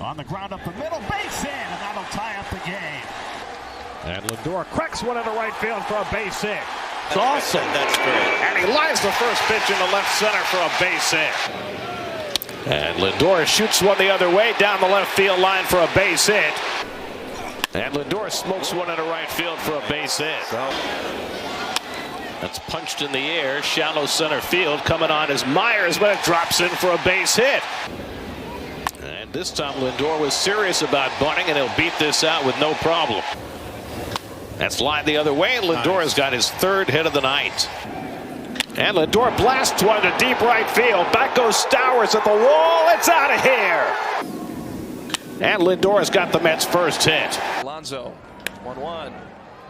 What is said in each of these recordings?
On the ground up the middle, base hit, and that'll tie up the game. And Lindor cracks one into right field for a base hit. It's awesome. That's great. And he lines the first pitch into left center for a base hit. And Lindor shoots one the other way down the left field line for a base hit. And Lindor smokes one into right field for a base hit. That's punched in the air, shallow center field. Coming on is Myers, but it drops in for a base hit. And this time Lindor was serious about bunting, and he'll beat this out with no problem. That's lined the other way, and Lindor has got his third hit of the night. And Lindor blasts one to deep right field. Back goes Stowers at the wall. It's out of here. And Lindor has got the Mets' first hit. Alonso, 1-1.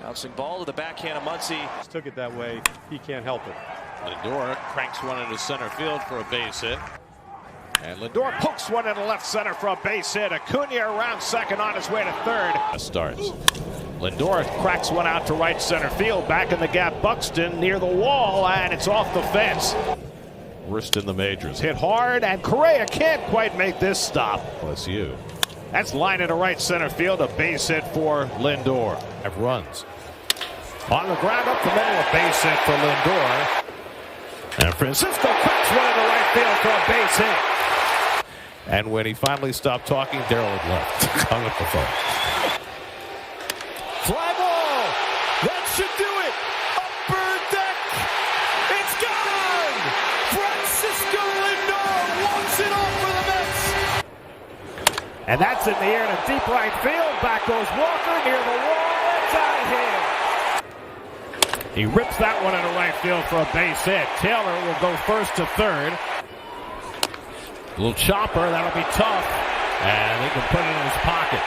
Bouncing ball to the backhand of Muncy. Took it that way. He can't help it. Lindor cranks one into center field for a base hit. And Lindor pokes one into left center for a base hit. Acuna around second on his way to third. Starts. Lindor cracks one out to right center field. Back in the gap, Buxton near the wall, and it's off the fence. Worst in the majors. Hit hard, and Correa can't quite make this stop. LSU. That's lined into right center field. A base hit for Lindor. Have runs. On the ground up the middle, a base hit for Lindor. And Francisco cracks one into right field for a base hit. And when he finally stopped talking, Darryl had left. Hung up the phone. Fly ball! That should do it! Upper deck! It's gone! Francisco Lindor walks it off for the Mets! And that's in the air to deep right field. Back goes Walker near the wall. It's out of here. He rips that one into right field for a base hit. Taylor will go first to third. A little chopper, that'll be tough. And he can put it in his pocket.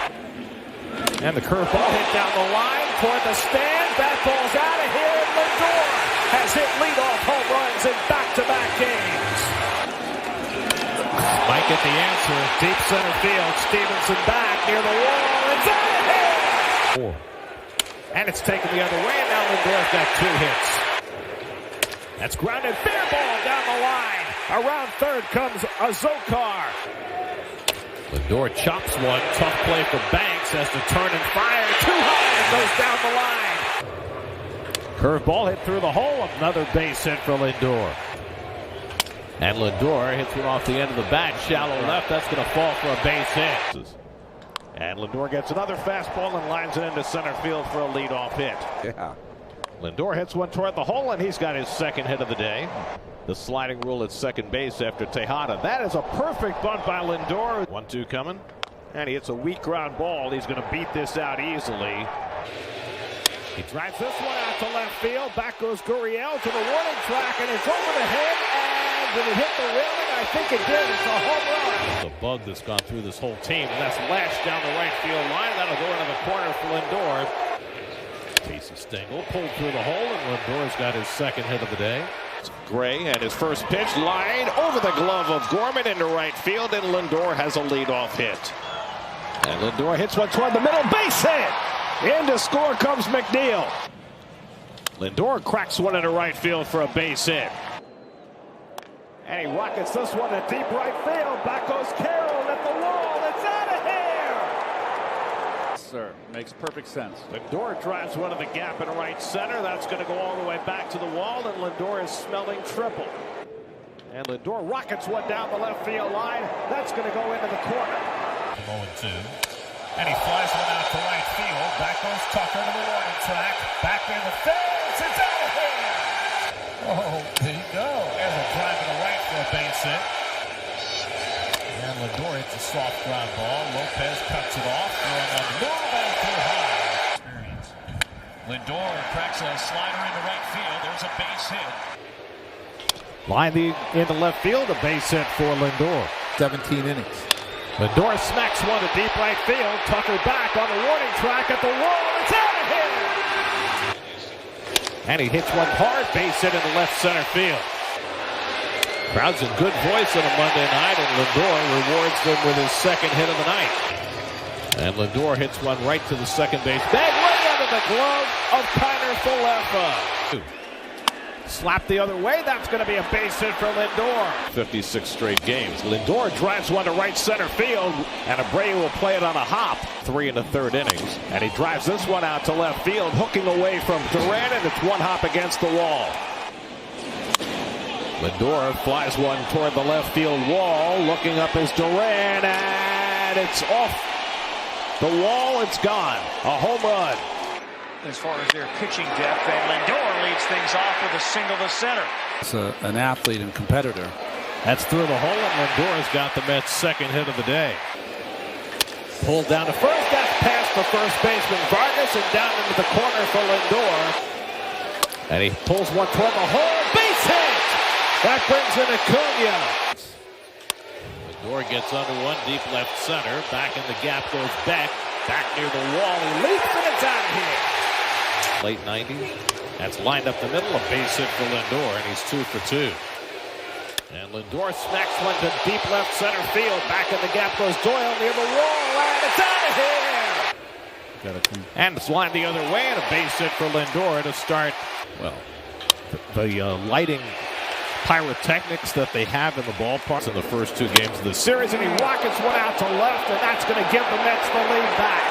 And the curveball hit down the line toward the stand. That ball's out of here. And Lindor has hit leadoff home runs in back-to-back games. Might get the answer. Deep center field. Stevenson back near the wall. It's out of here. And it's taken the other way. And now Lindor's got two hits. That's grounded. Fair ball down the line. Around third comes Azokar. Lindor chops one. Tough play for Banks. Has to turn and fire. Too high. It goes down the line. Curveball hit through the hole. Another base hit for Lindor. And Lindor hits one off the end of the bat. Shallow left. That's going to fall for a base hit. And Lindor gets another fastball and lines it into center field for a leadoff hit. Yeah. Lindor hits one toward the hole, and he's got his second hit of the day. The sliding rule at second base after Tejada. That is a perfect bunt by Lindor. 1-2 coming. And he hits a weak ground ball. He's going to beat this out easily. He drives this one out to left field. Back goes Gurriel to the warning track, and it's over the head. And did it hit the railing? I think it did. It's a home run. It's a bug that's gone through this whole team, and that's lashed down the right field line. That'll go into the corner for Lindor. Casey Stengel pulled through the hole, and Lindor's got his second hit of the day. Gray and his first pitch line over the glove of Gorman into right field, and Lindor has a leadoff hit. And Lindor hits one toward the middle, base hit! In to score comes McNeil. Lindor cracks one into right field for a base hit. And he rockets this one to deep right field. Back goes Carroll at the wall. It's out of here! Sir, makes perfect sense. Lindor drives one to the gap in right center. That's going to go all the way back to the wall, and Lindor is smelling triple. And Lindor rockets one down the left field line. That's going to go into the corner. 0-2. And he flies one out to right field. Back goes Tucker to the warning track. Back near the fence. It's out of here! Oh, there you go. There's a drive to the right for a base hit. And Lindor hits a soft ground ball. Lopez cuts it off. Throwing on the move and too high. Experience. Lindor cracks a slider into right field. There's a base hit. Line into left field. A base hit for Lindor. 17 innings. Lindor smacks one to deep right field. Tucker back on the warning track at the wall. It's out of here! And he hits one hard base hit into left center field. Crowd's in good voice on a Monday night, and Lindor rewards them with his second hit of the night. And Lindor hits one right to the second base bag, right under the glove of Kiner Falefa. Slapped the other way. That's going to be a base hit for Lindor. 56 straight games. Lindor drives one to right center field, and Abreu will play it on a hop. 3 in the third innings. And he drives this one out to left field, hooking away from Duran, and it's one hop against the wall. Lindor flies one toward the left field wall. Looking up is Duran, and it's off the wall. It's gone. A home run. As far as their pitching depth, and Lindor leads things off with a single to center. It's an athlete and competitor. That's through the hole, and Lindor's got the Mets' second hit of the day. Pulled down to first. That's past the first baseman Vargas and down into the corner for Lindor. And he pulls one toward the hole. Base hit! That brings in Acuna. Lindor gets under one, deep left center. Back in the gap goes Beck. Back near the wall. He leaps, and it's out of here. Late 90s. That's lined up the middle. A base hit for Lindor, and he's 2 for 2. And Lindor smacks one to deep left center field. Back in the gap goes Doyle near the wall, and it's out of here. And it's lined the other way, and a base hit for Lindor to start. Well, the lighting pyrotechnics that they have in the ballpark in the first 2 games of the series, and he rockets one out to left, and that's going to give the Mets the lead back.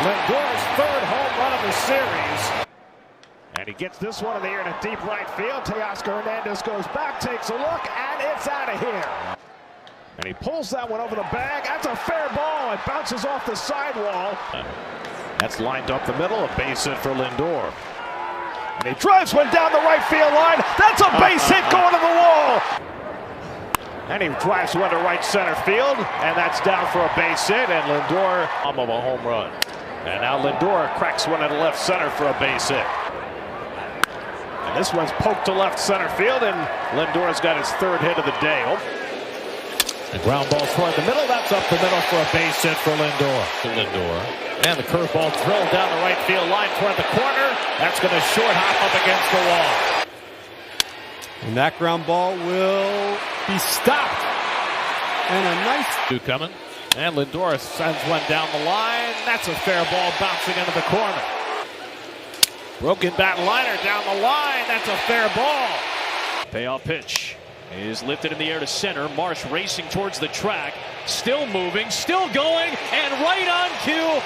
Lindor's 3rd home run of the series. And he gets this one in the air to deep right field. Teoscar Hernandez goes back, takes a look, and it's out of here. And he pulls that one over the bag. That's a fair ball. It bounces off the sidewall. That's lined up the middle. A base hit for Lindor. And he drives one down the right field line. That's a base hit going to the wall. And he drives one to right center field. And that's down for a base hit. And Lindor of a home run. And now Lindor cracks one at left center for a base hit. And this one's poked to left center field, and Lindor's got his 3rd hit of the day. Oh. The ground ball toward the middle. That's up the middle for a base hit for Lindor. And the curveball drilled down the right field line toward the corner. That's going to short hop up against the wall. And that ground ball will be stopped. And a nice 2 coming. And Lindor sends one down the line. That's a fair ball bouncing into the corner. Broken bat liner down the line. That's a fair ball. Payoff pitch is lifted in the air to center. Marsh racing towards the track. Still moving, still going, and right on cue.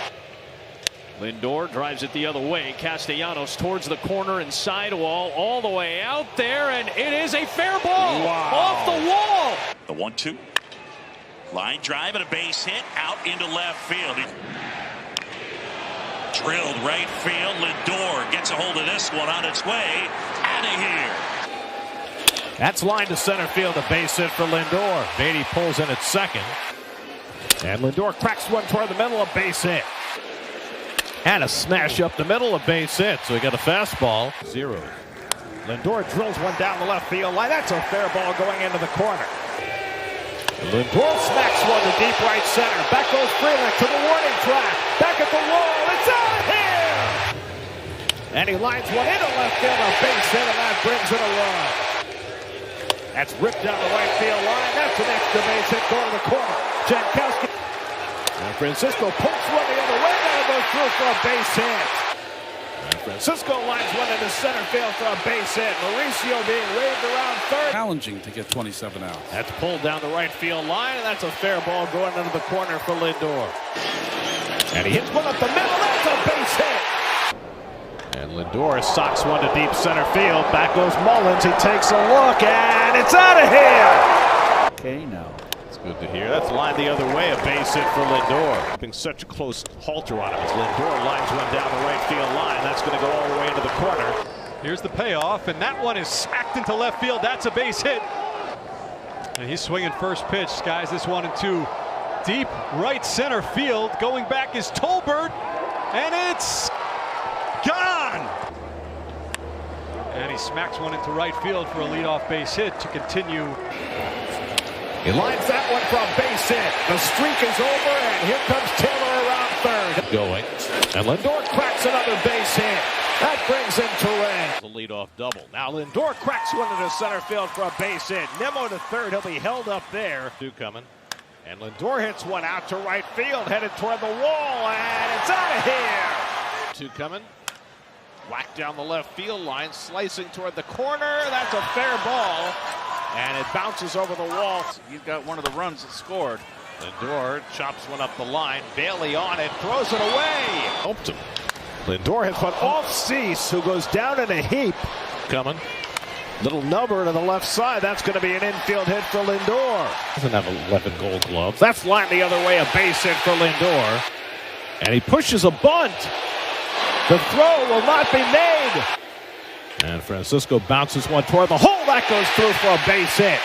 Lindor drives it the other way. Castellanos towards the corner and sidewall, all the way out there, and it is a fair ball. Wow. Off the wall. The 1-2. Line drive and a base hit out into left field. Drilled right field. Lindor gets a hold of this one on its way out of here. That's lined to center field. A base hit for Lindor. Beatty pulls in at second. And Lindor cracks one toward the middle. A base hit. And a smash up the middle. A base hit. So he got a fastball. 0. Lindor drills one down the left field line. That's a fair ball going into the corner. Lindor smacks one to deep right center. Back goes Freeland to the warning track. Back at the wall. It's out here! And he lines one into left field. A base hit, and that brings in a run. That's ripped down the right field line. That's an extra base hit going to the corner. Jankowski. And Francisco pokes one the other way. That'll go through for a base hit. And Francisco lines one into center field for a base hit. Mauricio being waved around third. challenging to get 27 outs. That's pulled down the right field line, and that's a fair ball going into the corner for Lindor. And he hits one up the middle. That's a base hit. And Lindor socks one to deep center field. Back goes Mullins. He takes a look, and it's out of here. Okay, now. It's good to hear. That's lined the other way. A base hit for Lindor. Keeping such a close halter on him as Lindor lines one down the right field line. That's going to go all the way into the corner. Here's the payoff, and that one is smacked into left field. That's a base hit. And he's swinging first pitch. Skies this 1-2. Deep right center field. Going back is Tolbert, and it's gone. And he smacks one into right field for a leadoff base hit to continue. He lines that one for a base hit. The streak is over, and here comes Taylor around third. Going. And Lindor cracks another base hit. That brings in Turan. The leadoff double. Now Lindor cracks one into center field for a base hit. Nimmo to third. He'll be held up there. 2 coming. And Lindor hits one out to right field, headed toward the wall, and it's out of here. 2 coming. Whacked down the left field line, slicing toward the corner. That's a fair ball, and it bounces over the wall. He's got one of the runs that scored. Lindor chops one up the line. Bailey on it, throws it away. Helped him. Lindor hits one off Cease, who goes down in a heap. Coming. Little number to the left side. That's going to be an infield hit for Lindor. Doesn't have 11 gold gloves. That's lined the other way, a base hit for Lindor. And he pushes a bunt. The throw will not be made. And Francisco bounces one toward the hole. That goes through for a base hit.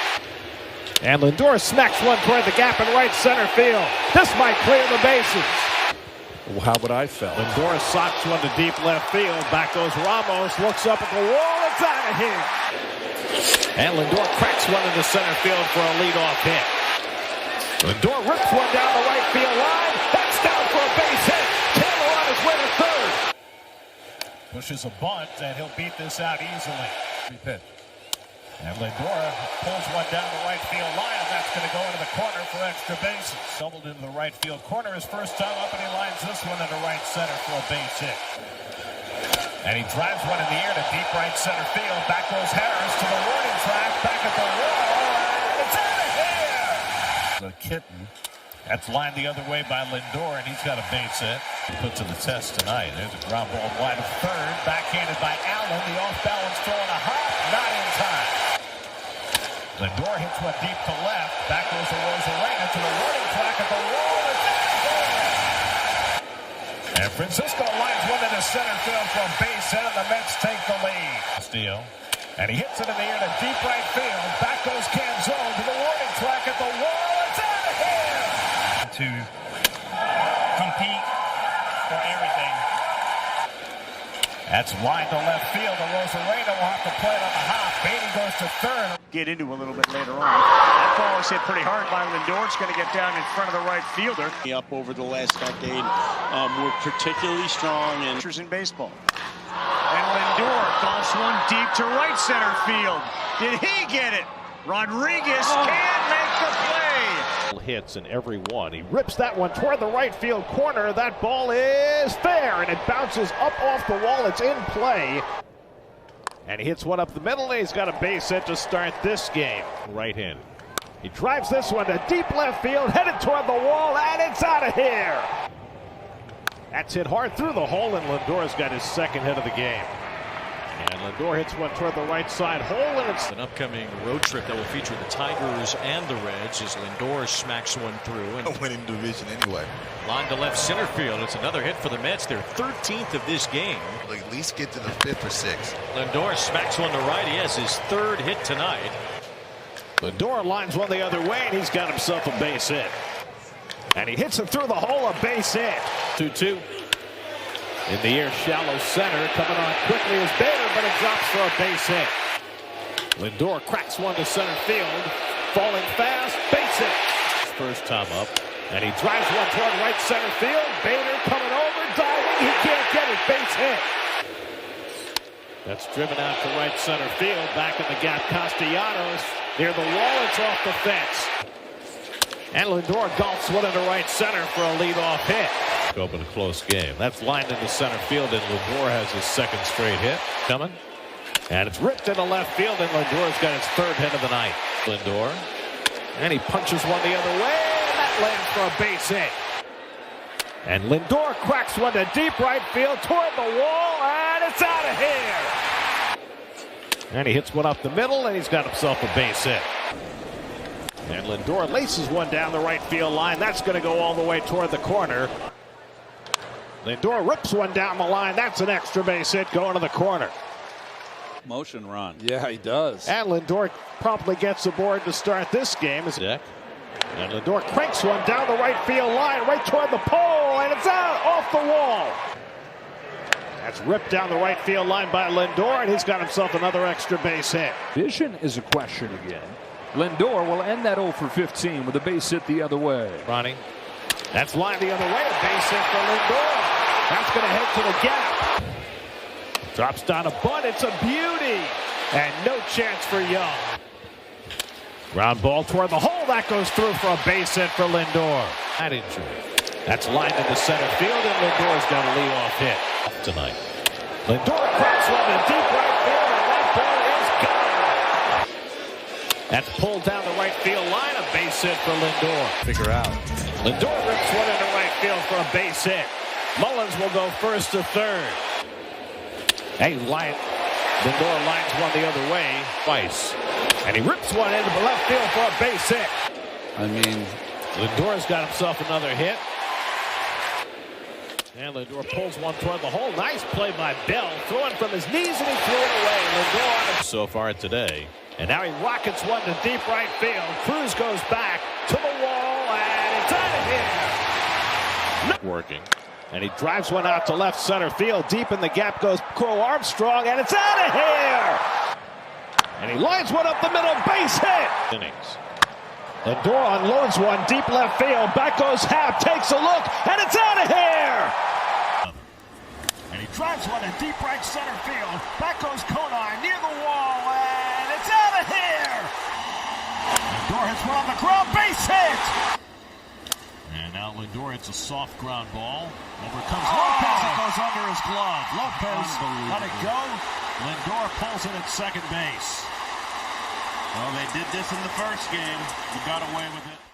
And Lindor smacks one toward the gap in right center field. This might clear the bases. Well, how would I felt? Lindor socks one to deep left field. Back goes Ramos. Looks up at the wall. It's out of here. And Lindor cracks one into center field for a leadoff hit. Lindor rips one down the right field line. That's down for a base hit. Taylor on his way to third. Pushes a bunt, and he'll beat this out easily. And Lindor pulls one down the right field line, and that's going to go into the corner for extra bases. Doubled into the right field corner his first time up, and he lines this one into right center for a base hit. And he drives one in the air to deep right center field. Back goes Harris to the warning track, back at the wall, and it's out of here! The kitten. That's lined the other way by Lindor, and he's got a base hit. He put to the test tonight. There's a ground ball wide of third, backhanded by Allen. The off-balance throw and a hop, not in time. Lindor hits one deep to left. Back goes Arozarena to the warning track at the wall. It's out of there! And Francisco lines one into center field for a base hit, and the Mets take the lead. Steele. And he hits it in the air to deep right field. Back goes Canzone to the warning track at the wall. It's out of here! To compete for everything. That's wide to left field. Arozarena will have to play it on the hop. Beatty goes to third. Get into a little bit later on. That ball was hit pretty hard by Lindor. It's going to get down in front of the right fielder. Up over the last decade, we're particularly strong in baseball. And Lindor golfs one deep to right center field. Did he get it? Rodriguez can't make the play. Hits in every one. He rips that one toward the right field corner. That ball is fair, and it bounces up off the wall. It's in play. And he hits one up the middle, and he's got a base hit to start this game. Right hand. He drives this one to deep left field, headed toward the wall, and it's out of here. That's hit hard through the hole, and Lindor's got his second hit of the game. And Lindor hits one toward the right side hole, and it's an upcoming road trip that will feature the Tigers and the Reds as Lindor smacks one through. And a winning division anyway. Line to left center field. It's another hit for the Mets. Their 13th of this game. They'll at least get to the 5th or 6th. Lindor smacks one to right. He has his third hit tonight. Lindor lines one the other way, and he's got himself a base hit. And he hits it through the hole, a base hit. 2-2. In the air, shallow center. Coming on quickly is Bader, but it drops for a base hit. Lindor cracks one to center field. Falling fast, base hit. First time up. And he drives one toward right center field. Bader coming over, diving. He can't get it. Base hit. That's driven out to right center field. Back in the gap, Castellanos. Near the wall, it's off the fence. And Lindor golfs one into right center for a leadoff hit. Open a close game. That's lined into center field, and Lindor has his second straight hit coming. And it's ripped into left field, and Lindor's got his third hit of the night. Lindor. And he punches one the other way, and that lands for a base hit. And Lindor cracks one to deep right field toward the wall, and it's out of here. And he hits one up the middle, and he's got himself a base hit. And Lindor laces one down the right field line. That's going to go all the way toward the corner. Lindor rips one down the line. That's an extra base hit going to the corner. Motion run. Yeah, he does. And Lindor promptly gets aboard to start this game. And Lindor cranks one down the right field line, right toward the pole, and it's out off the wall. That's ripped down the right field line by Lindor, and he's got himself another extra base hit. Vision is a question again. Lindor will end that 0 for 15 with a base hit the other way. Ronnie. That's lined the other way. A base hit for Lindor. That's going to head to the gap. Drops down a bunt. It's a beauty. And no chance for Young. Ground ball toward the hole. That goes through for a base hit for Lindor. That injury. That's lined into center field, and Lindor's got a leadoff hit tonight. Lindor cracks one to deep right field, and that ball is gone. That's pulled down the right field line. A base hit for Lindor. Figure out. Lindor rips one into right field for a base hit. Mullins will go first to third. Hey, Lindor lines one the other way twice. And he rips one into the left field for a base hit. I mean, Lindor's got himself another hit. And Lindor pulls one toward the hole. Nice play by Bell. Throwing from his knees, and he threw it away. Lindor so far today. And now he rockets one to deep right field. Cruz goes back to the wall, and it's out of here. Not working. And he drives one out to left center field. Deep in the gap goes Crow Armstrong, and it's out of here. And he lines one up the middle, base hit. Innings. Lindor unloads one deep left field. Back goes Happ, takes a look, and it's out of here. And he drives one to deep right center field. Back goes Konine near the wall, and it's out of here. Lindor hits one on the ground, base hit. And now Lindor hits a soft ground ball. Over comes Lopez. It goes under his glove. Lopez let it go. Lindor pulls it at second base. Well, they did this in the first game. You got away with it.